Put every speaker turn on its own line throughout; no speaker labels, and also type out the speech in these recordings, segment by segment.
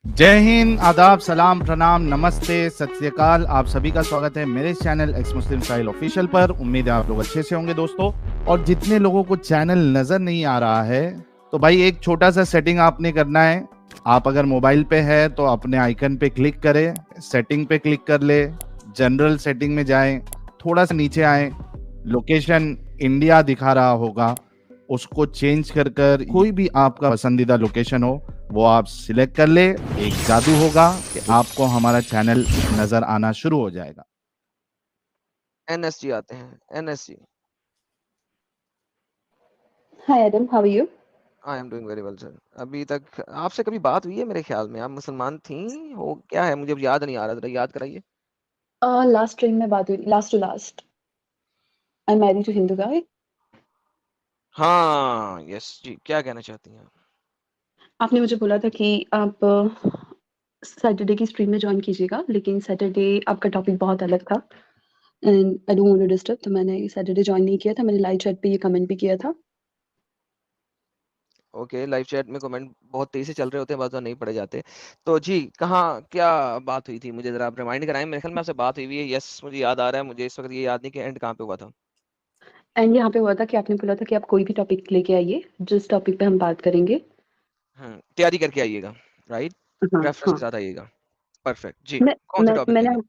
जय हिंद, आदाब, सलाम, प्रणाम, नमस्ते, सत श्री अकाल। आप सभी का स्वागत है मेरे चैनल एक्स मुस्लिम साहिल ऑफिशियल पर। उम्मीद है आप लोग अच्छे से होंगे दोस्तों। और जितने लोगों को चैनल नजर नहीं आ रहा है तो भाई एक छोटा सा सेटिंग आपने करना है। आप अगर मोबाइल पे है तो अपने आइकन पे क्लिक करें, सेटिंग पे क्लिक कर ले, जनरल सेटिंग में जाएं, थोड़ा सा नीचे आए, लोकेशन इंडिया दिखा रहा होगा, उसको चेंज कर कर कोई भी आपका पसंदीदा लोकेशन हो वो आप सिलेक्ट कर ले। एक जादू होगा कि आपको हमारा चैनल नजर आना शुरू हो जाएगा।
एनएसजी आते हैं, NSG.
Hi Adam, how are you?
I am doing very well sir. अभी तक आपसे कभी बात हुई है मेरे ख्याल में? आप मुसलमान थी हो क्या है, मुझे अब याद नहीं आ रहा, जरा याद कराइए।
Last train में बात हुई, last to last. I'm married to Hindu guy.
हाँ यस जी, क्या कहना चाहती हैं आप?
आपने मुझे बोला था कि आप सैटरडे की स्ट्रीम में ज्वाइन कीजिएगा, लेकिन सैटरडे आपका टॉपिक बहुत अलग था and I don't want to disturb, तो मैंने सैटरडे ज्वाइन नहीं किया था। मैंने लाइव चैट पे ये कमेंट भी किया था।
ओके, लाइव चैट में कमेंट बहुत तेजी से चल रहे होते हैं, बाद में नहीं पढ़े जाते। तो जी, कहाँ क्या बात हुई थी, मुझे जरा आप रिमाइंड कराएं। मेरे ख्याल में आपसे बात हुई है, यस मुझे याद आ रहा है। मुझे इस वक्त ये याद नहीं कि एंड कहाँ पे हुआ था।
एंड यहाँ पे हुआ था कि आपने बोला था कि आप कोई भी टॉपिक लेके आइए जिस टॉपिक पे हम बात करेंगे।
तैयारी करके आइएगा, राइट?
हाँ
रेफरेंस के
हाँ।
साथ आइएगा। परफेक्ट जी।
मैं,
कौन सा टॉपिक
मैंने
लेंगे?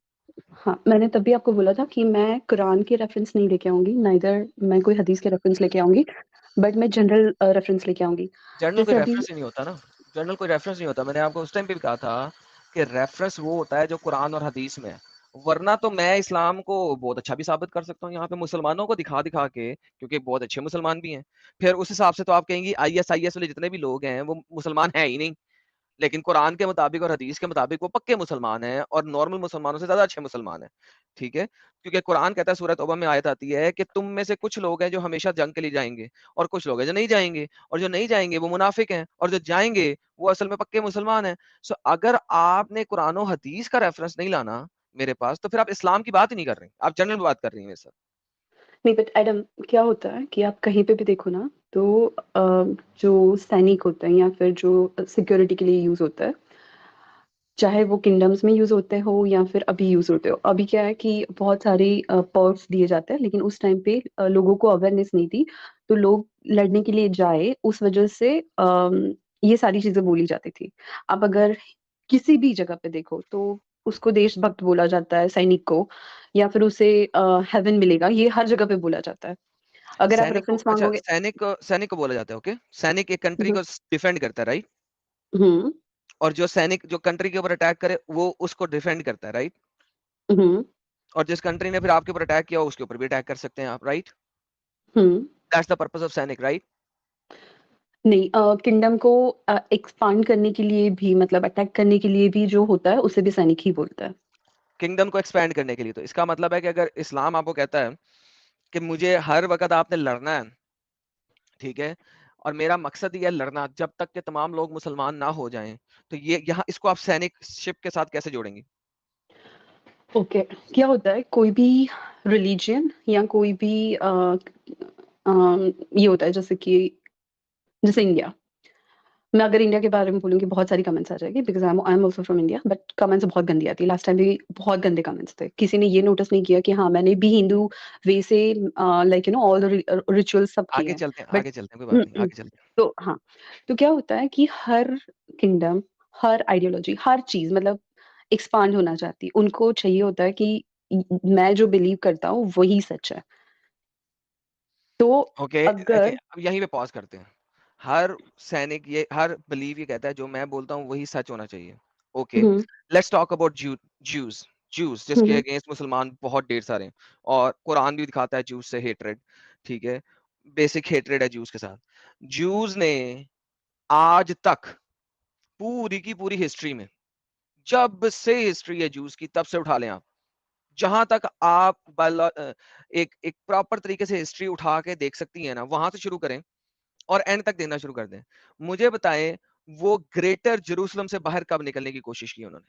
हाँ, मैंने तभी आपको बोला था कि मैं कुरान के रेफरेंस नहीं लेके आऊंगी, नाइदर मैं कोई हदीस के रेफरेंस लेके आऊंगी, बट मैं जनरल रेफरेंस लेके आऊंगी।
जर्नल कोई
जैसे अभी
रेफरेंस ही नहीं होता ना। जर्नल कोई रेफरेंस नहीं होता। मैंने आपको उस टाइम पे भी कहा था कि रेफरेंस वो होता है जो कुरान और हदीस में है। वरना तो मैं इस्लाम को बहुत अच्छा भी साबित कर सकता हूँ यहाँ पे मुसलमानों को दिखा दिखा के, क्योंकि बहुत अच्छे मुसलमान भी हैं। फिर उस हिसाब से तो आप कहेंगी आईएसआईएस वाले जितने भी लोग हैं वो मुसलमान है ही नहीं। लेकिन कुरान के मुताबिक और हदीस के मुताबिक वो पक्के मुसलमान हैं और नॉर्मल मुसलमानों से ज़्यादा अच्छे मुसलमान हैं। ठीक है? क्योंकि कुरान कहता है, सूरह तौबा में आयत आती है कि तुम में से कुछ लोग हैं जो हमेशा जंग के लिए जाएँगे और कुछ लोग हैं जो नहीं जाएँगे, और जो नहीं जाएँगे वो मुनाफिक हैं, और जो जाएँगे वो असल में पक्के मुसलमान हैं। सो अगर आपने कुरान और हदीस का रेफरेंस नहीं लाना मेरे पास, तो फिर आप इस्लाम की बात ही नहीं कर रही। आप जनरल में बात कर रही हैं मेरे साथ।
नहीं, बट एडम, क्या होता है कि आप कहीं पे भी देखो ना, तो जो सैनिक होते हैं या फिर जो सिक्योरिटी के लिए यूज होता है, चाहे वो किंगडम्स में यूज होते हो या फिर अभी यूज होते हो, अभी क्या है कि बहुत सारे पर्क्स दिए जाते हैं, लेकिन उस टाइम पे लोगों को अवेयरनेस नहीं थी, तो लोग लड़ने के लिए जाए, उस वजह से ये सारी चीजें बोली जाती थी। अब अगर किसी भी जगह पे देखो तो उसको देशभक्त बोला जाता है, सैनिक को, या फिर उसे हेवन मिलेगा, ये हर जगह पे बोला जाता है। अगर आप
सैनिक को,
रेफरेंस
अच्छा,
मांगोगे।
सैनिक को बोला जाता है, ओके। सैनिक एक कंट्री
हम्म।
को डिफेंड करता है, राइट?
हम्म।
और जो सैनिक जो कंट्री के ऊपर अटैक करे वो उसको डिफेंड करता है, राइट?
हम्म।
और जिस कंट्री ने फिर आपके ऊपर अटैक किया उसके ऊपर भी अटैक कर सकते हैं आप, right?
Hmm.
That's the purpose of सैनिक, राइट?
नहीं, किंगडम को एक्सपांड करने के लिए भी, मतलब अटैक करने के लिए भी जो होता है उसे भी सैनिक ही बोलता है।
किंगडम को एक्सपैंड करने के लिए, तो इसका मतलब है कि अगर इस्लाम आपको कहता है कि मुझे हर वक्त आपने लड़ना है, ठीक है, और मेरा मकसद ये है लड़ना जब तक के तमाम लोग मुसलमान ना हो जाएं, तो ये यहाँ इसको आप सैनिक शिप के साथ कैसे जोड़ेंगे?
ओके। क्या होता है, कोई भी रिलीजियन या कोई भी ये होता है, जैसे कि जैसे इंडिया। मैं अगर इंडिया के बारे में बोलूंगी बहुत सारी कमेंट्स आ जाएगी, because I am also from India, but comments बहुत गंदी आती है। लास्ट टाइम भी बहुत गंदे कमेंट्स थे, किसी ने ये नोटिस नहीं किया कि हाँ, मैंने भी हिंदू वे से लाइक ऑल द रिचुअल्स सब किए
आगे
हैं,
चलते हैं,
बट
आगे चलते हैं, कोई बात नहीं, आगे चलते हैं।
तो हाँ। तो क्या होता है कि हर किंगडम, हर आइडियोलॉजी, हर चीज मतलब एक्सपांड होना चाहती है, उनको चाहिए होता है कि मैं जो बिलीव करता हूँ वही सच है। तो
ओके ओके,
अगर
अब यहीं पे पॉज करते हैं। हर सैनिक ये हर बिलीव ये कहता है जो मैं बोलता हूँ वही सच होना चाहिए। Okay,
hmm.
Let's talk about Jews. Jews जिसके
हम्म।
अगेंस्ट मुसलमान बहुत ढेर सारे हैं, और कुरान भी दिखाता है ज्यूज से हेट्रेड। ठीक है, बेसिक हेट्रेड है ज्यूज के साथ। ज्यूज ने आज तक पूरी की पूरी हिस्ट्री में, जब से हिस्ट्री है ज्यूज की तब से उठा लें आप, जहां तक आप एक एक प्रॉपर तरीके से हिस्ट्री उठा के देख सकती है ना, वहां से शुरू करें और एंड तक देना शुरू कर दें। मुझे बताएं, वो ग्रेटर जेरूसलम से बाहर कब निकलने की कोशिश की उन्होंने?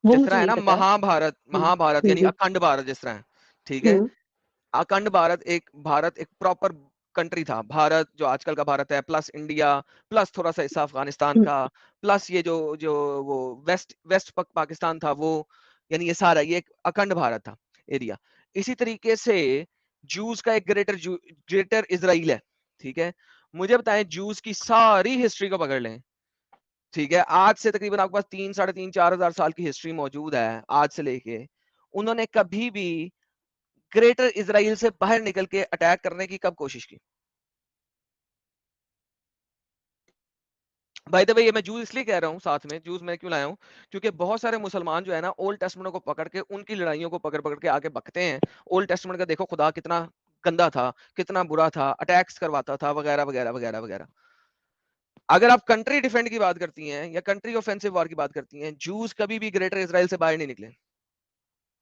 वो
जिस
मुझे
तरह है
नहीं
ना
पता है।
महाभारत,
हम्म।
महाभारत यानी
हम्म।
अखंड भारत जिस तरह है, ठीक है।
हम्म।
अखंड भारत एक प्रॉपर कंट्री था, भारत जो आजकल का भारत है, प्लस इंडिया, प्लस थोड़ा सा हिस्सा अफगानिस्तान का, प्लस ये जो जो वो वेस्ट वेस्ट पाकिस्तान था वो, यानी ये सारा ये एक अखंड भारत था एरिया। इसी तरीके से जूस का एक ग्रेटर इजराइल है, ठीक है। मुझे बताएं जूस की सारी हिस्ट्री को पकड़ लें, ठीक है, आज से तकरीबन आपके पास 3, 3.5, 4,000 साल की हिस्ट्री मौजूद है, आज से लेके उन्होंने कभी भी ग्रेटर इजराइल से बाहर निकल के अटैक करने की कब कोशिश की? बाय द वे, ये मैं जूस इसलिए कह रहा हूँ, साथ में जूस मैं क्यों लाया हूँ, क्योंकि बहुत सारे मुसलमान जो है ना ओल्ड टेस्टमेंट को पकड़ के उनकी लड़ाइयों को पकड़ पकड़ के आगे बकते हैं। ओल्ड टेस्टमेंट का देखो खुदा कितना गंदा था, कितना बुरा था, अटैक्स करवाता था, वगैरह वगैरह वगैरह वगैरह। अगर आप कंट्री डिफेंड की बात करती हैं या कंट्री ऑफेंसिव वॉर की बात करती हैं, जूस कभी भी ग्रेटर इजराइल से बाहर नहीं निकले।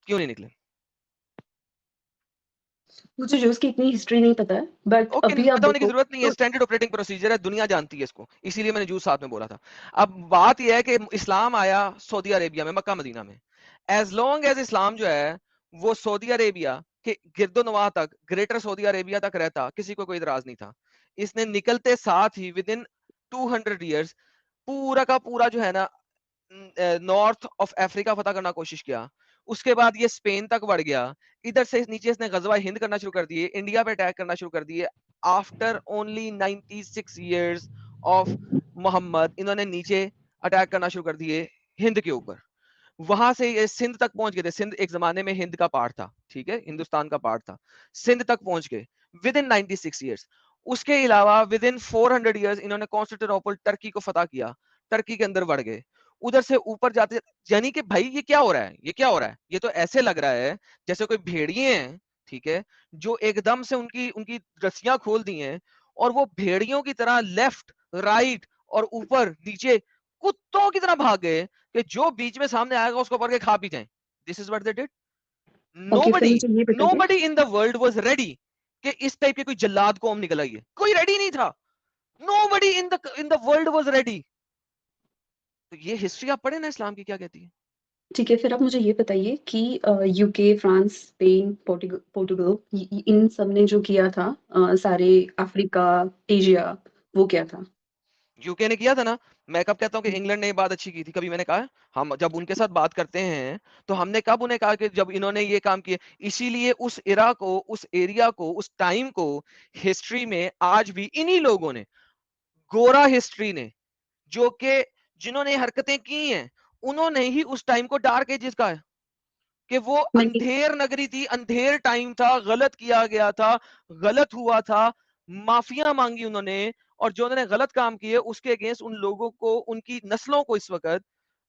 क्यों नहीं निकले?
मुझे जूस की इतनी हिस्ट्री नहीं पता है, बट
ओके,
अभी आप
पता होने की
देखो
जरूरत नहीं है,
तो
स्टैंडर्ड ऑपरेटिंग प्रोसीजर है, दुनिया जानती है इसको, इसीलिए मैंने जूस साथ में बोला था। अब बात यह है कि इस्लाम आया सऊदी अरेबिया में, मक्का मदीना में। एज लॉन्ग एज इस्लाम जो है वो सऊदी अरेबिया के गिरदोनवाह तक, ग्रेटर सऊदी अरेबिया तक रहता, किसी को कोई इतराज नहीं था। इसने निकलते साथ ही विद इन 200 ईयर्स पूरा का पूरा जो है ना नॉर्थ ऑफ अफ्रीका फतह करना कोशिश किया। उसके बाद ये स्पेन तक बढ़ गया, इधर से नीचे इसने गजवा हिंद करना शुरू कर दिए, इंडिया पे अटैक करना शुरू कर दिए। After only 96 years of Mohammad इन्होंने नीचे अटैक करना शुरू कर दिए हिंद के ऊपर। वहां से ये सिंध तक पहुंच गए थे, सिंध एक जमाने में हिंद का पार्ट था, ठीक है, हिंदुस्तान का पार्ट था, सिंध तक पहुंच गए विद इन 96 ईयर्स। उसके अलावा विद इन 400 ईयर्स इन्होंने कॉन्स्टेंटिनोपल टर्की को फतह किया, टर्की के अंदर बढ़ गए, उधर से ऊपर जाते। यानी कि भाई ये क्या हो रहा है, ये क्या हो रहा है, ये तो ऐसे लग रहा है जैसे कोई भेड़िए हैं, ठीक है, जो एकदम से उनकी उनकी रस्सियां खोल दी हैं और वो भेड़ियों की तरह लेफ्ट राइट और ऊपर नीचे कुत्तों की तरह भाग गए कि जो बीच में सामने आएगा उसको पकड़ के खा पी जाए। This is what they did.
Okay, फिर
नोबडी
मुझे ये बताइए।
Nobody in the world was ready कि इस टाइप के कोई जल्लाद कौम निकल आई है, कोई रेडी नहीं था। Nobody in the world was ready. तो ये हिस्ट्री आप पढ़े ना इस्लाम की क्या कहती है।
ठीक है, फिर आप मुझे ये बताइए कि यूके, फ्रांस, स्पेन, पोर्टुगल इन सब ने जो किया था सारे अफ्रीका, एशिया, वो क्या था?
यूके ने किया था ना। मैं कब कहता हूँ कि इंग्लैंड ने ये बात अच्छी की थी, कभी मैंने कहा? हम जब उनके साथ बात करते हैं तो हमने कब उन्हें कहा कि जब इन्होंने ये काम किए। इसीलिए उस इरा को, उस एरिया को, उस टाइम को हिस्ट्री में आज भी इन्हीं लोगों ने, गोरा हिस्ट्री ने, जो कि जिन्होंने हरकतें की हैं, उन्होंने ही उस टाइम को डार्क एजेस कहा है कि वो
नहीं,
अंधेर नगरी थी, अंधेर टाइम था, गलत किया गया था, गलत हुआ था, माफिया मांगी उन्होंने, और जो उन्होंने गलत काम किए उसके अगेंस्ट उन लोगों को, उनकी नस्लों को इस वक्त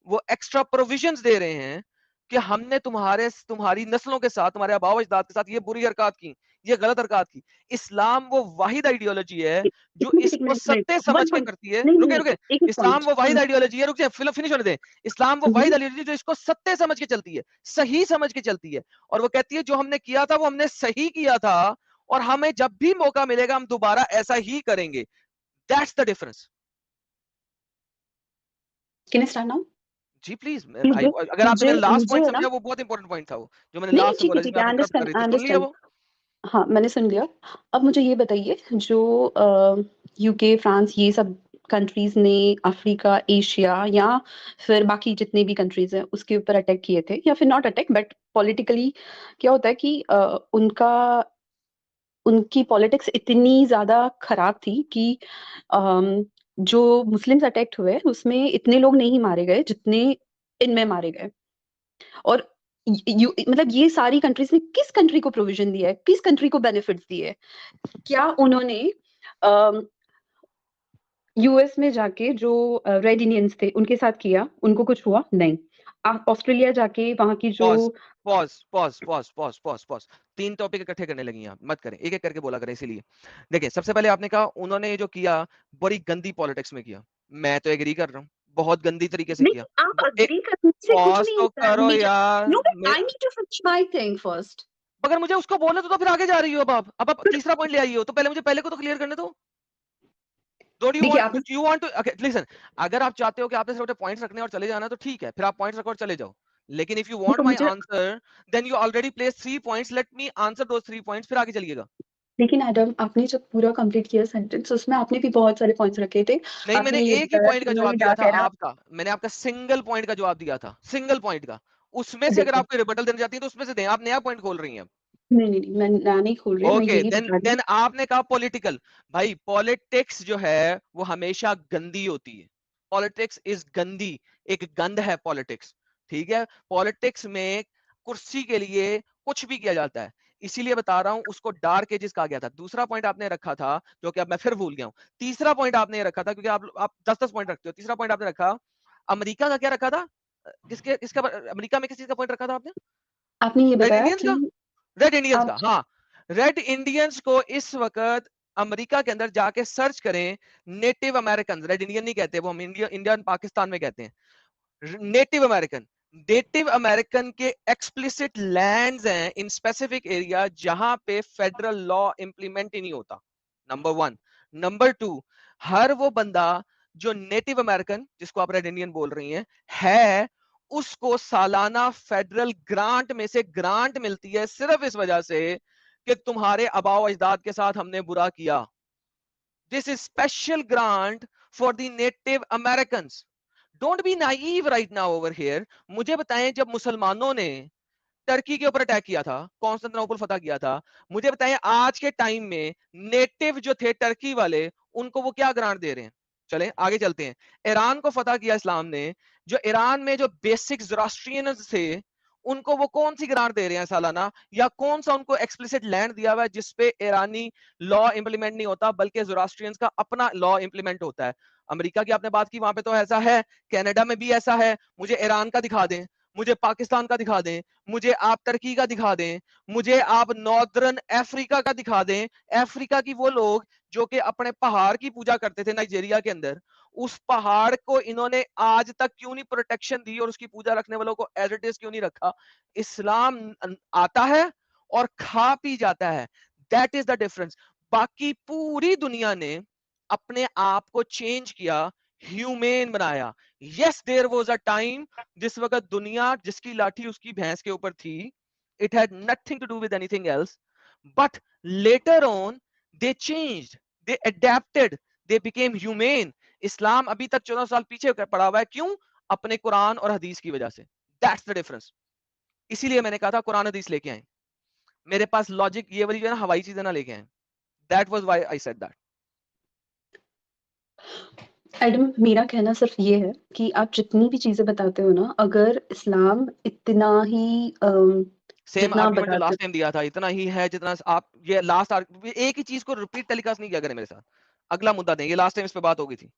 वो एक्स्ट्रा प्रोविजंस दे रहे हैं कि हमने तुम्हारी नस्लों के साथ, तुम्हारे आबाव अजदाद के साथ ये बुरी हरकत की, ये गलत हरकत की। इस्लाम वो वाहिद आइडियोलॉजी है जो
एक मिनट, एक
इसको
मिनट, एक
सत्य
मिनट, वन
समझ के
पॉइंट।
करती है।
नहीं, नहीं,
रुके
नहीं,
रुके,
एक
इस्लाम
पॉइंट।
वो वाहिद आइडियोलॉजी है, रुक जाए, फिनिश होने दे। इस्लाम वो वाहिद आइडियोलॉजी जो इसको सत्य समझ के चलती है, सही समझ के चलती है, और वो कहती है जो हमने किया था वो हमने सही किया था, और हमें जब भी मौका मिलेगा हम दोबारा ऐसा ही करेंगे। That's the difference.
Can I start now?
जी प्लीज।
मुझे
अगर आपने
मुझे
मेरा लास्ट
मुझे
पॉइंट
है ना।
समझा, वो बहुत इंपॉर्टेंट पॉइंट था, वो जो मैंने
नहीं, नहीं,
लास्ट में बोला
ठीक
जिसमें
है,
आप इंटरप्ट कर रही
आई
थी, सुन लिया
अंडरस्टैंड।
वो।
हाँ, मैंने सुन लिया। अब मुझे ये बताइए, जो यूके, फ्रांस, ये सब कंट्रीज ने अफ्रीका, एशिया या फिर बाकी जितने भी कंट्रीज हैं उसके ऊपर अटैक किए थे, या फिर नॉट अटैक बट पॉलिटिकली क्या होता है कि उनकी पॉलिटिक्स इतनी ज्यादा खराब थी कि जो मुस्लिम्स अटैक्ट हुए उसमें इतने लोग नहीं मारे गए जितने इनमें मारे गए। और मतलब ये सारी कंट्रीज ने किस कंट्री को प्रोविजन दिया है, किस कंट्री को बेनिफिट्स दिए है? क्या उन्होंने यूएस में जाके जो रेड इंडियंस थे उनके साथ किया, उनको कुछ हुआ नहीं? ऑस्ट्रेलिया जाके वहां की जो
pause pause pause pause pause pause pause. 3 topic इकट्ठे करने लगी आप, मत करें, एक एक करके बोला करें। इसीलिए देखिए, सबसे पहले आपने कहा उन्होंने ये जो किया बड़ी गंदी पॉलिटिक्स में किया। मैं तो एग्री कर रहा हूँ, बहुत गंदी तरीके से किया।
नहीं, आप अग्री करने से कुछ
पॉज
नहीं
तो
होता है।
करो
मुझे
यार।
No, but I need to finish my thing first.
अगर मुझे उसको बोलने तो फिर आगे जा रही हो। अब आप तीसरा पॉइंट ले आई हो, तो पहले मुझे पहले को तो क्लियर करने दो। डोंट यू
देखिए
वांट
आपने
you want to okay listen. अगर आप चाहते हो कि आपने सिर्फ पॉइंट्स रखने और चले जाना, तो ठीक है, फिर आप पॉइंट्स रखो और चले जाओ। लेकिन इफ यू वांट
देखो
माय
मुझे
answer, then you already place 3 points, let me answer those 3 points, फिर आगे चलिएगा।
लेकिन एडम, आपने जब पूरा कंप्लीट किया सेंटेंस, उसमें आपने भी बहुत सारे पॉइंट्स रखे थे।
नहीं, मैंने
आपने ये
एक ही
बताया
पॉइंट
कि
का
उन्होंने
जवाब दिया
डार्क
था
एरा।
आपका, मैंने आपका सिंगल पॉइंट का जवाब दिया था, सिंगल पॉइंट का। उसमें से अगर
देखो,
आप कोई रिबटल देना चाहती हैं तो उसमें से दें, आप नया पॉइंट खोल रही हैं।
नहीं नहीं नहीं, मैं नया नहीं खोल रही हूँ, मैं
ओके,
यही
देन
बता रही हूँ।
देन आपने कहा पॉलिटिकल। भाई पॉलिटिक्स जो है वो हमेशा गंदी होती है। पॉलिटिक्स इज गंदी, एक गंध है पॉलिटिक्स। ठीक है, पॉलिटिक्स में कुर्सी के लिए कुछ भी किया जाता है, इसीलिए बता रहा हूं उसको डार्क एजेस कहा गया था। दूसरा पॉइंट आपने रखा था जो कि अब मैं फिर भूल गया हूं। तीसरा पॉइंट आपने ये रखा था, क्योंकि आप 10-10 पॉइंट रखते हो। तीसरा पॉइंट आपने रखा अमेरिका का, क्या रखा था? किसके किसका अमेरिका में किस चीज का पॉइंट रखा था आपने?
आपने ये
रेड
बताया
इंडियंस
कि
का, रेड इंडियंस
आप
का, हाँ। रेड इंडियंस को इस वक्त अमेरिका के अंदर जाके सर्च करें, नेटिव अमेरिकन, रेड इंडियन नहीं कहते वो, हम इंडिया इंडिया पाकिस्तान में कहते हैं नेटिव अमेरिकन। नेटिव अमेरिकन के एक्सप्लिसिट लैंड्स हैं इन स्पेसिफिक एरिया जहां पे फेडरल लॉ इंप्लीमेंट ही नहीं होता। Number one. नंबर टू, हर वो बंदा जो नेटिव अमेरिकन, जिसको आप रेड इंडियन बोल रही हैं, है, उसको सालाना फेडरल ग्रांट में से ग्रांट मिलती है सिर्फ इस वजह से कि तुम्हारे आबाओ अजदाद के साथ हमने बुरा किया। This is special grant for the native American. Don't be naive right now over here. मुझे बताएं, जब मुसलमानों ने टर्की के ऊपर अटैक किया था, कॉन्स्टेंटिनोपल फतह किया था, मुझे बताएं आज के टाइम में नेटिव जो थे टर्की वाले, उनको वो क्या ग्रांट दे रहे हैं? चलें आगे चलते हैं। ईरान को फतह किया इस्लाम ने, जो ईरान में जो बेसिक ज़ोरास्ट्रियंस थे, उनको वो कौन सी ग्रांट दे रहे हैं सालाना, या कौन सा उनको एक्सप्लिसिट लैंड दिया हुआ है जिसपे ईरानी लॉ इंप्लीमेंट नहीं होता बल्कि ज़ोरास्ट्रियंस का अपना लॉ इंप्लीमेंट होता है? अमेरिका की आपने बात की, वहां पे तो ऐसा है, कनाडा में भी ऐसा है। मुझे ईरान का दिखा दें, मुझे पाकिस्तान का दिखा दें, मुझे आप टर्की का दिखा दें, मुझे आप नॉर्दर्न अफ्रीका का दिखा दें। अफ्रीका की वो लोग जो कि अपने पहाड़ की पूजा करते थे नाइजीरिया के अंदर, उस पहाड़ को इन्होंने आज तक क्यों नहीं प्रोटेक्शन दी और उसकी पूजा रखने वालों को एज इट इज क्यों नहीं रखा? इस्लाम आता है और खा पी जाता है, दैट इज द डिफरेंस। बाकी पूरी दुनिया ने अपने आप को चेंज किया, ह्यूमेन बनाया। Yes, there was a time जिस वक्त दुनिया जिसकी लाठी उसकी भैंस के ऊपर थी, it had nothing to do with anything else, but later on they changed, they adapted, they became human. इस्लाम अभी तक 14 साल पीछे पड़ा हुआ है, क्यों? अपने कुरान और हदीस की वजह से। That's the difference. इसीलिए मैंने कहा था कुरान हदीस लेके आए, मेरे पास लॉजिक ये वाली जो है ना, हवाई चीजें ना लेके आए। That was why I said that.
Adam, मेरा कहना सिर्फ ये है कि आप जितनी भी चीजें बताते हो ना, अगर इस्लाम इतना ही
सेम
जितना आप
आर्ग्यूमेंट जो
बताते हो,
लास्ट टाइम दिया था, इतना ही है जितना आप ये लास्ट एक ही चीज को रिपीट टेलीकास्ट नहीं किया करें मेरे साथ। अगला मुद्दा दें, ये लास्ट टाइम इस पे बात हो गई थी,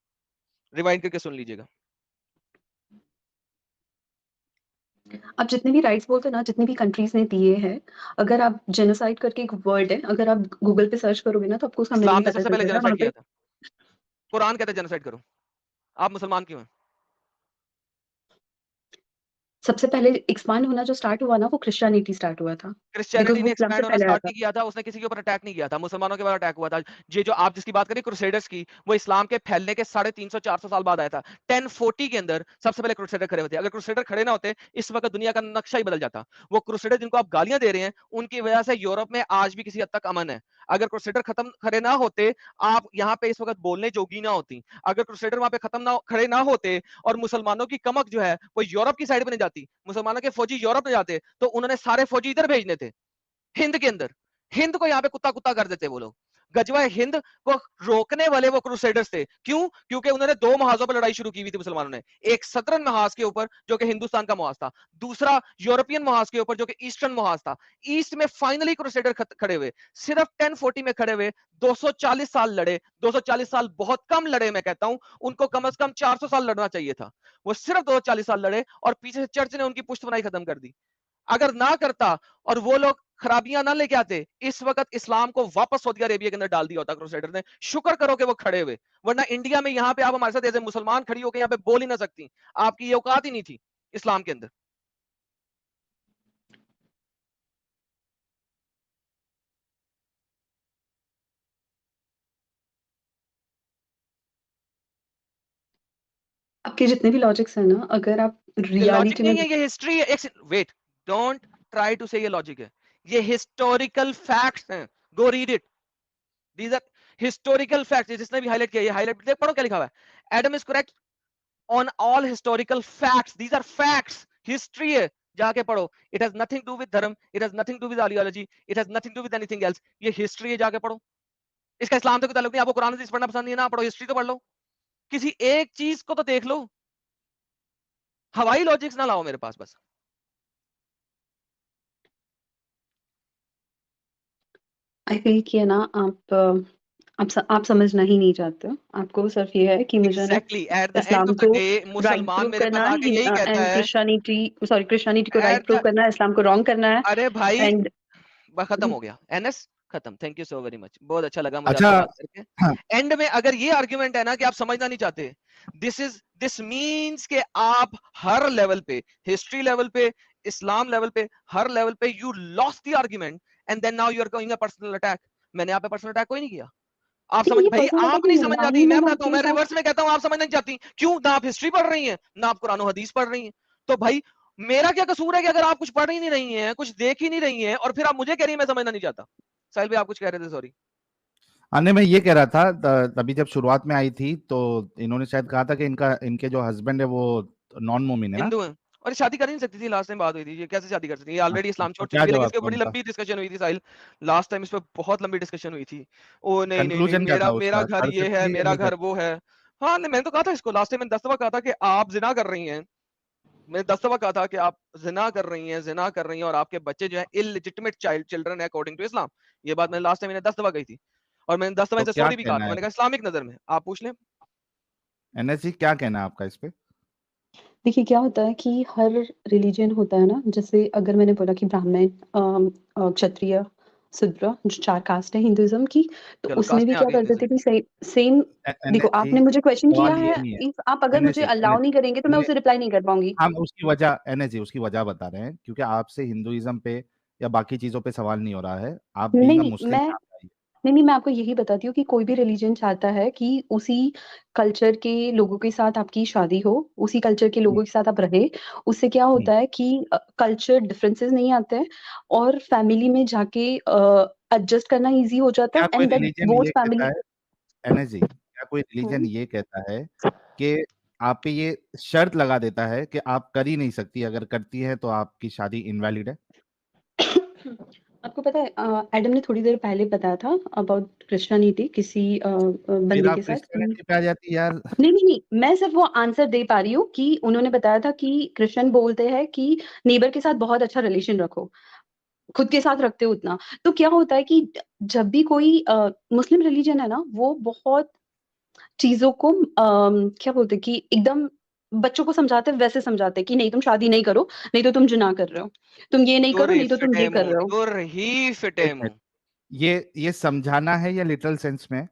रिवाइंड करके सुन लीजिएगा।
आप जितने भी राइट्स बोलते हो ना, जितनी भी कंट्रीज ने दिए हैं, अगर आप जेनोसाइड करके एक वर्ड है, अगर आप गूगल पे सर्च करोगे ना, तो आपको उसका मीनिंग
इस्लाम ने
पता
सबसे
चल
पहले
जाएगा
जेनोसाइड
वहां
किया
पे।
था, कुरान कहता है जेनोसाइड करो। आप मुसलमान क्यों हैं?
सबसे पहले एक्सपांड होना जो स्टार्ट हुआ ना, वो क्रिश्चियनिटी स्टार्ट हुआ था, बिकॉज
क्रिश्चियनिटी
वो
ने
इस्लाम से
एक्सपैंड होना
पहले आया
स्टार्ट
था।
नहीं किया था, उसने किसी के ऊपर अटैक नहीं किया था, मुसलमानों के ऊपर अटैक हुआ था। ये जो आप जिसकी बात करें क्रूसेडर्स की, वो इस्लाम के फैलने के 350-400 साल बाद आया था। 1040 के अंदर सबसे पहले क्रूसेडर खड़े होते। अगर क्रूसेडर खड़े ना होते, इस वक्त दुनिया का नक्शा ही बदल जाता। वो क्रूसेडर जिनको आप गालियां दे रहे हैं, उनकी वजह से यूरोप में आज भी किसी हद तक अमन है। अगर क्रूसेडर खत्म खड़े ना होते, आप यहाँ पे इस वक्त बोलने जोगी ना होती। अगर क्रूसेडर वहां पे खत्म ना खड़े ना होते और मुसलमानों की कमक जो है वो यूरोप की साइड में नहीं जाती, मुसलमानों के फौजी यूरोप में जाते, तो उन्होंने सारे फौजी इधर भेजने थे, हिंद के अंदर। हिंद को यहाँ पे कुत्ता कुत्ता कर देते वो लोग। गजवा हिंद को रोकने वाले वो क्रूसेडर्स थे। क्यों? क्योंकि उन्होंने दो महाजों पर लड़ाई शुरू की हुई थी मुसलमानों ने। एक सदर्न महाज के ऊपर जो कि हिंदुस्तान का महाज था, दूसरा यूरोपियन महाज के ऊपर जो कि ईस्टर्न महाज था। ईस्ट में फाइनली क्रूसेडर खड़े हुए, सिर्फ 1040 में खड़े हुए, 240 साल लड़े। 240 साल बहुत कम लड़े, मैं कहता हूं उनको कम से कम 400 साल लड़ना चाहिए था। वो सिर्फ 240 साल लड़े और पीछे से चर्च ने उनकी पुष्ट बनाई खत्म कर दी। अगर ना करता और वो लोग खराबियां ना लेके आते, इस वक्त इस्लाम को वापस सऊदी अरेबिया के अंदर डाल दिया होता क्रूसेडर ने। शुक्र करो कि वो खड़े हुए, वरना इंडिया में यहाँ पे आप हमारे साथ ऐसे मुसलमान खड़ी होकर यहाँ पे बोल ही ना सकती, आपकी ये औकात ही नहीं थी इस्लाम के अंदर।
आपके जितने भी लॉजिक्स है ना, अगर आप
ये लॉजिक
रियलिटी में
नहीं है, ये हिस्ट्री है। वेट, डोंट ट्राई टू से ये लॉजिक है, ये हिस्टोरिकल फैक्ट्स हैं। गो read it. These are historical facts. जिसने भी हाईलाइट किया, ये हाईलाइट देख, पढ़ो क्या लिखा हुआ है। Adam is correct on all historical facts. These are facts, history है, जाके पढ़ो। It has nothing to with धर्म, it has nothing to with ideology, it has nothing to with anything else. ये हिस्ट्री है, जाके पढ़ो। इसका इस्लाम से कोई ताल्लुक नहीं। आपको कुरान हदीस पढ़ना पसंद नहीं है ना, पढ़ो, हिस्ट्री तो पढ़ लो। किसी एक चीज को तो देख लो, हवाई लॉजिक्स ना लाओ मेरे पास बस।
आई फील कि है ना, आप समझना ही नहीं चाहते हो। आपको सिर्फ ये है कि मुझे ना
exactly, at the and
Islam
of the
को
डे
राइट
मुसलमान
प्रूव
मेरे
करना
पास आके यही
है
कहता
एंड
है,
क्रिश्चियनिटी को राइट
एट
प्रूव
द,
करना है, इस्लाम को रॉन्ग करना है।
अरे भाई
एंड
खत्म हो गया एनएस, खत्म। Thank you so very much, बहुत अच्छा लगा मुझे
अच्छा,
आपसे बात करके।
हाँ,
एंड में अगर ये आर्ग्यूमेंट है ना कि आप समझना नहीं चाहते, दिस मींस के आप हर लेवल पे, हिस्ट्री लेवल पे, इस्लाम लेवल पे, हर लेवल पे you lost the argument and then now you are going a personal attack. मैंने आप पे पर्सनल अटैक कोई नहीं किया। आप
नहीं,
समझ,
ये
भाई
पर्सनल अटैक
आप नहीं
नहीं है
समझ
ना
जाती,
ही।
मैं
मैंने
बताता हूं,
आपके
मैं
साथ
रिवर्स में कहता हूं, आप समझना नहीं चाहती क्यों? ना आप हिस्ट्री पढ़ रही हैं, ना आप कुरान और हदीस पढ़ रही हैं। तो भाई मेरा क्या कसूर है कि अगर आप कुछ पढ़ ही नहीं रही हैं, कुछ देख ही नहीं रही हैं, और फिर आप मुझे कह रही हैं मैं समझना नहीं चाहता। साहिल भाई आप कुछ कह रहे थे, सॉरी।
नहीं, मैं ये कह रहा था, तभी जब शुरुआत में आई थी तो इन्होंने शायद कहा था कि इनके जो हस्बैंड है वो नॉन मोमिन है ना।
हिंदू है और ये शादी कर ही नहीं सकती थी। लास्ट टाइम बात हुई थी, ये कैसे शादी कर सकती है? ये ऑलरेडी
अच्छा,
इस्लाम
तो
छोड़ चुकी
क्या
है, लेकिन
जवाब
इसके
था
बड़ी
उनका?
लंबी डिस्कशन हुई थी साहिल। लास्ट टाइम इस पे बहुत लंबी डिस्कशन हुई थी। ओ नहीं नहीं नहीं,
कंक्लूजन क्या
मेरा
था
मेरा
उसका?
घर
कर
ये है,
सकती है या
मेरा
नहीं कर
घर वो है। हाँ नहीं, मैंने तो कहा था इसको लास्ट टाइम, मैंने 10 दफा कहा था कि आप जिना कर रही हैं। मैंने 10 दफा कहा था कि आप जिना कर रही हैं, जिना कर रही हैं, और आपके बच्चे जो है इलिजिटिमेट चाइल्ड चिल्ड्रन है अकॉर्डिंग टू इस्लाम। ये बात मैंने लास्ट टाइम, मैंने 10 दफा कही थी, और मैंने 10 दफा
तो
इनसे
क्या
सॉरी भी कहा
कहना
था।
है?
मैंने कहा इस्लामिक नजर में आप पूछ लें।
एनएसजी, क्या कहना है आपका इस पे?
देखिए क्या होता है कि हर रिलीजन होता है ना, जैसे अगर मैंने बोला कि ब्राह्मण, क्षत्रिय, शूद्र, जो 4 कास्ट है हिंदुइज्म की, तो
चलो
उसमें
कास्ट
भी
में आ
क्या
गई
करते थे
हिंदुइज्म
कि
की।
सेम। देखो,
एनएसजी,
आपने मुझे क्वेश्चन किया
सवाल ये
है,
नहीं है।
इफ आप अगर मुझे
एनएसजी,
अलाउ नहीं करेंगे तो मैं
एनएसजी,
उसे रिप्लाई नहीं कर पाऊँगी।
हम उसकी वजह, एनएसजी उसकी वजह बता रहे हैं क्योंकि आपसे हिंदुइज्म पे या बाकी चीजों पे सवाल नहीं हो रहा है। आप
नहीं,
बीइंग अ
नहीं,
मुस्लिम यहाँ पे आइए।
मैं आपको यही बताती हूँ कि कोई भी रिलीजन चाहता है कि उसी कल्चर के लोगों के साथ आपकी शादी हो, उसी कल्चर के
हम्म,
लोगों के साथ आप रहे। उससे क्या
हम्म।
होता है कि कल्चर डिफरेंसेस नहीं आते हैं, और फैमिली में जाके एडजस्ट करना ईज़ी हो जाता
क्या
है,
कोई
एंड दैट
रिलीजन
बोथ
ये कहता
फैमिली।
है, एनएसजी, क्या कोई रिलीजन
हुँ।
ये कहता है कि आप पे ये शर्त लगा देता है कि आप कर ही नहीं सकती, अगर करती है तो आपकी शादी इनवैलिड है?
आपको पता है, एडम ने थोड़ी देर पहले बताया था अबाउट क्रिश्चियनिटी किसी
फिर
बंदे
आप
के साथ कि
क्रिश्चियनिटी पे आ जाती है यार।
नहीं, नहीं, नहीं, मैं सिर्फ वो आंसर दे पा रही हूँ कि उन्होंने बताया था कि क्रिश्चियन बोलते हैं कि नेबर के साथ बहुत अच्छा रिलेशन रखो, खुद के साथ रखते हो उतना। तो क्या होता है कि जब भी कोई मुस्लिम रिलीजन है ना, वो बहुत चीज़ों को क्या बोलते हैं कि एकदम बच्चों को समझाते हैं, वैसे समझाते हैं कि नहीं तुम शादी नहीं करो, नहीं तो तुम ज़िना कर रहे हो। तुम ये नहीं
दूर
करो,
ही
नहीं तो तुम
फिटे
ये कर
मुंह,
रहे हो।
दूर ही फिटे
एक मिनट,
मुंह।
ये समझाना है या लिटरल सेंस में?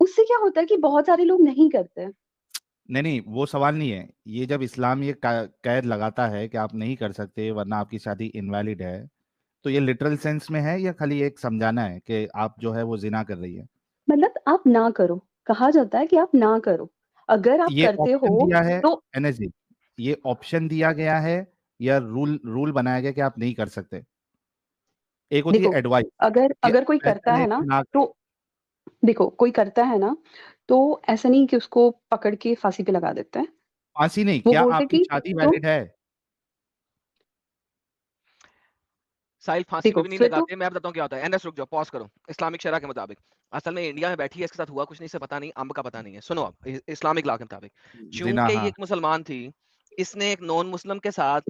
उससे क्या होता है कि बहुत सारे लोग नहीं करते।
नहीं, नहीं, वो सवाल नहीं है। ये जब इस्लाम ये कैद लगाता है कि आप नहीं कर सकते वरना आपकी शादी इनवैलिड है, तो ये लिटरल सेंस में है या खाली एक समझाना है कि आप जो है वो जिना कर रही है?
मतलब आप ना करो, कहा जाता है कि आप ना करो। अगर आप
ये
करते
ऑप्शन
हो
दिया है,
तो
एनएसजी, ये ऑप्शन दिया गया है या रूल रूल बनाया गया कि आप नहीं कर सकते? एक होती है
देखो,
एडवाइस
अगर
कि
अगर कोई करता
बेहतर है
है ना,
कि ना करें।
तो देखो कोई करता है ना, तो ऐसा नहीं कि उसको पकड़ के फांसी पे लगा देते हैं।
फांसी नहीं,
वो
क्या
बोलते
आपकी
कि
शादी
तुम
वैलिड है?
साहिल फांसी पे
देखो
भी नहीं
फिर तो
लगाते। मैं बताता हूँ क्या होता है। एनएस रुक जाओ, पॉज करो। इस्लामिक शरा के मुताबिक असल में इंडिया में बैठी है, इसके साथ हुआ कुछ नहीं, इसे पता नहीं, अम्ब का पता नहीं है। सुनो अब, इस्लामिक लॉ के मुताबिक
जिना,
चूंकि ये
हाँ।
एक मुसलमान थी, इसने एक नॉन मुस्लिम के साथ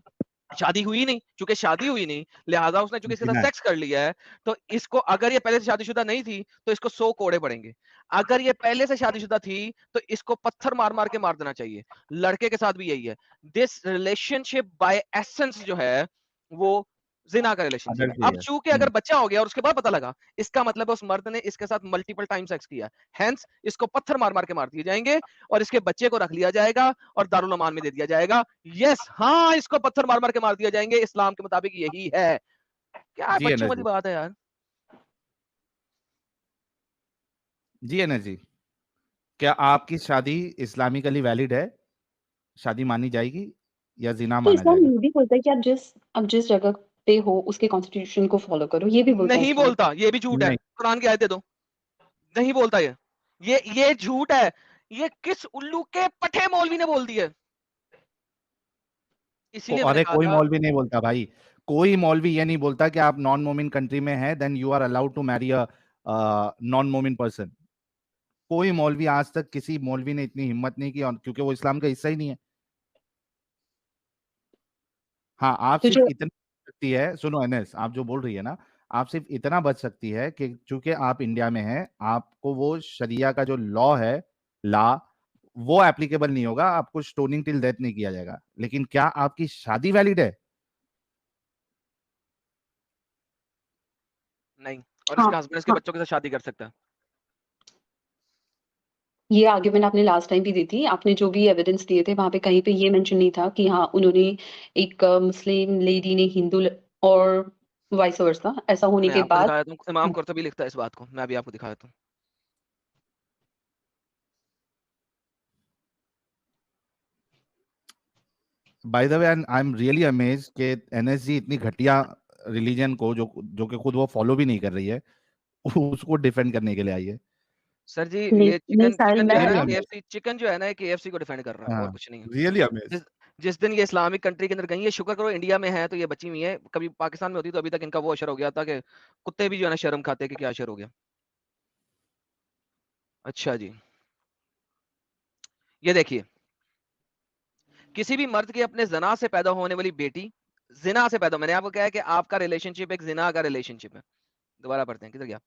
शादी हुई नहीं, चूंकि शादी हुई नहीं, लिहाजा उसने चूंकि इसके साथ
जिना है।
सेक्स कर लिया है, तो इसको, अगर ये पहले से शादीशुदा नहीं थी तो इसको 100 कोड़े पड़ेंगे। अगर ये पहले से शादीशुदा थी तो इसको पत्थर मार मार के मार देना चाहिए। लड़के के साथ भी यही है। दिस रिलेशनशिप बाय एसेंस जो है वो जिना का रिलेशनशिप है।
अडल्ट्री
अब
है।
चूंकि अगर बच्चा हो गया और उसके बाद पता लगा, इसका मतलब है उस मर्द ने इसके साथ मल्टीपल टाइम सेक्स किया, हेंस इसको पत्थर मार मार के मार दिए जाएंगे, और इसके बच्चे को रख लिया जाएगा और दारुल अमान में दे दिया जाएगा। यस, हाँ, इसको पत्थर मार मार के मार दिया जाएंगे, इस्लाम के मुताबिक यही है। क्या
जी
बच्चों वाली
एनएसजी,
बात है यार।
जी एनएसजी, क्या आपकी शादी इस्लामिकली वैलिड है? शादी मानी जाएगी या जिना
तो
माना
इस्लाम
जाएगा?
ये भी बोलता है कि आप जिस जगह पे हो उसके कॉन्स्टिट्यूशन को फॉलो करो, ये भी बोलता है
नहीं
इस्लाम।
बोलता, ये भी झूठ है।
नहीं,
कुरान की आयत दे दो, नहीं बोलता ये झूठ है। ये किस उल्लू के पठे मौलवी ने बोल दिया? इसीलिए मैंने
अरे
कहा
कोई
था
मौलवी नहीं बोलता भाई, कोई मौलवी ये नहीं बोलता कि आप नॉन मोमिन कंट्री में हैं then you are allowed to marry a non मोमिन पर्सन। कोई मौलवी आज तक, किसी मौलवी ने इतनी हिम्मत नहीं की, क्योंकि वो इस्लाम का हिस्सा ही नहीं है। हाँ, आप
तो
सिर्फ
जो
इतना बच सकती है, सुनो एनएस, आप जो बोल रही है ना, आप सिर्फ इतना बच सकती है कि चूंकि आप इंडिया में हैं, आपको वो शरिया का जो लॉ है, ला, वो एप्लीकेबल नहीं होगा, आपको स्टोनिंग टिल डेथ नहीं किया जाएगा। लेकिन क्या आपकी शादी वैलिड है?
नहीं, और
हाँ
इसका हस्बैंड इसके
हाँ,
बच्चों के साथ शादी कर सकता है।
ये आर्ग्यूमेंट आपने लास्ट टाइम भी दी थी। आपने जो भी एविडेंस दिए थे वहां पे कहीं पे ये मेंशन नहीं था कि हाँ उन्होंने एक मुस्लिम लेडी ने हिंदू और वाइस वर्सा ऐसा होने
मैं
के
आपको
बाद।
दिखा देता हूँ, इमाम कुर्तुबी लिखता है इस बात को, मैं अभी आपको दिखा देता हूँ।
By the way, I am really amazed कि एनएसजी इतनी घटिया रिलीजन को, जो कि खुद वो फॉलो भी नहीं कर रही है, उसको डिफेंड करने के लिए आई है।
सर जी,
नहीं
ये
नहीं
चिकन
साहिल,
चिकन जो
मैं
है
रियली
ना,
अमेज्ड।
केएफसी चिकन जो है ना, केएफसी को डिफेंड कर रहा है, और
हाँ,
कुछ नहीं है।
Really amazed.
जिस जिस दिन ये इस्लामिक कंट्री के अंदर गई है, शुक्र करो इंडिया में है तो ये बची हुई है। कभी पाकिस्तान में होती तो अभी तक इनका वो अशर हो गया था कि कुत्ते भी जो है ना शर्म खाते कि क्या अशर हो गया। अच्छा जी, ये देखिए, किसी भी मर्द की अपने जना से पैदा होने वाली बेटी, जिना से पैदा, मैंने आपको कहा है कि आपका रिलेशनशिप एक जिना का रिलेशनशिप है। दोबारा पढ़ते हैं, किधर गया?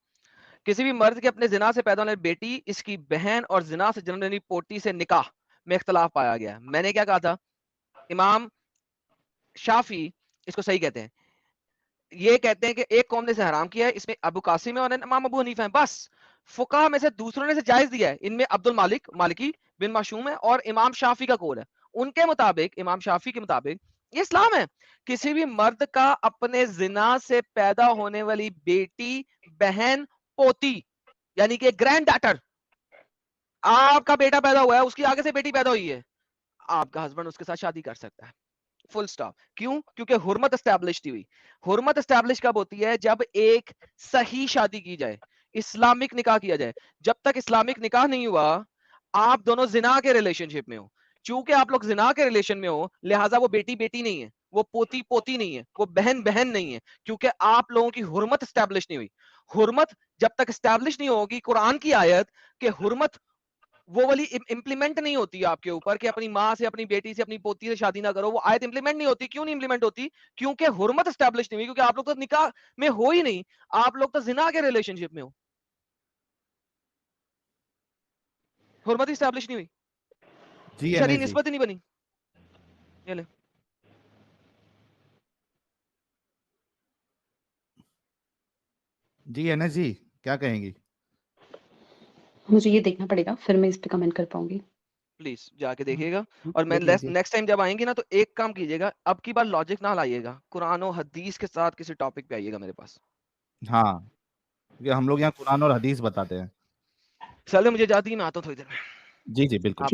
किसी भी मर्द के अपने जिना से पैदा होने वाली बेटी, इसकी बहन और जिना से जन्म लेने वाली पोती से निकाह में इख्तलाफ पाया गया है। मैंने क्या कहा था? इमाम शाफी इसको सही कहते हैं। ये कहते हैं कि एक कौम ने इसे हराम किया है, इसमें अबू कासिम है और इमाम अबू हनीफा है। बस फुकाहा में से दूसरों ने इसे जायज दिया है, इनमें अब्दुल मालिक मालिकी बिन माशूम है और इमाम शाफी का कौल है। उनके मुताबिक, इमाम शाफी के मुताबिक ये इस्लाम है। किसी भी मर्द का अपने जिना से पैदा होने वाली बेटी, बहन, पोती, यानी कि ग्रैंड डॉटर, आपका बेटा पैदा हुआ है, उसकी आगे से बेटी पैदा हुई है, आपका हस्बैंड उसके साथ शादी कर सकता है। Full stop. क्यों? क्योंकि हुर्मत एस्टैब्लिश हुई। हुर्मत एस्टैब्लिश कब होती है? जब एक सही शादी की जाए, इस्लामिक निकाह किया जाए। जब तक इस्लामिक निकाह नहीं हुआ, आप दोनों जिना के रिलेशनशिप में हो। चूंकि आप लोग जिना के रिलेशन में हो, लिहाजा वो बेटी बेटी नहीं है, वो पोती पोती नहीं है, वो बहन बहन नहीं है, क्योंकि आप लोगों की हुर्मत एस्टैब्लिश नहीं हुई। हुर्मत जब तक एस्टैब्लिश नहीं होगी, कुरान की आयत के हुर्मत वो वाली इंप्लीमेंट नहीं होती आपके ऊपर कि अपनी माँ से, अपनी बेटी से, अपनी पोती से शादी ना करो, वो आयत इंप्लीमेंट नहीं होती। क्यों नहीं इंप्लीमेंट होती? क्योंकि हुर्मत एस्टैब्लिश नहीं हुई, क्योंकि आप लोग तो निकाह में हो ही नहीं, आप लोग तो जिना के रिलेशनशिप में हो, हुर्मत एस्टैब्लिश नहीं हुई,
जी
शरीय
एनएस जी,
निस्बत ही नहीं बनी। ये ले।
जी एनएस जी, क्या कहेंगी?
मुझे ये देखना पड़ेगा, फिर मैं इस पे कमेंट कर पाऊंगी।
प्लीज जाके देखिएगा। और मैं
देख लीजिए।
नेक्स्ट टाइम जब आएंगी ना, तो एक काम कीजिएगा, अब की बार लॉजिक ना लाइएगा, कुरान और हदीस के साथ किसी टॉपिक पे आइएगा मेरे पास।
हाँ, क्योंकि हम लोग यहाँ कुरान और हदीस बताते हैं।
चलो मुझे जाती, मैं आता हूँ थोड़ी देर में।
जी जी, बिल्कुल।
आप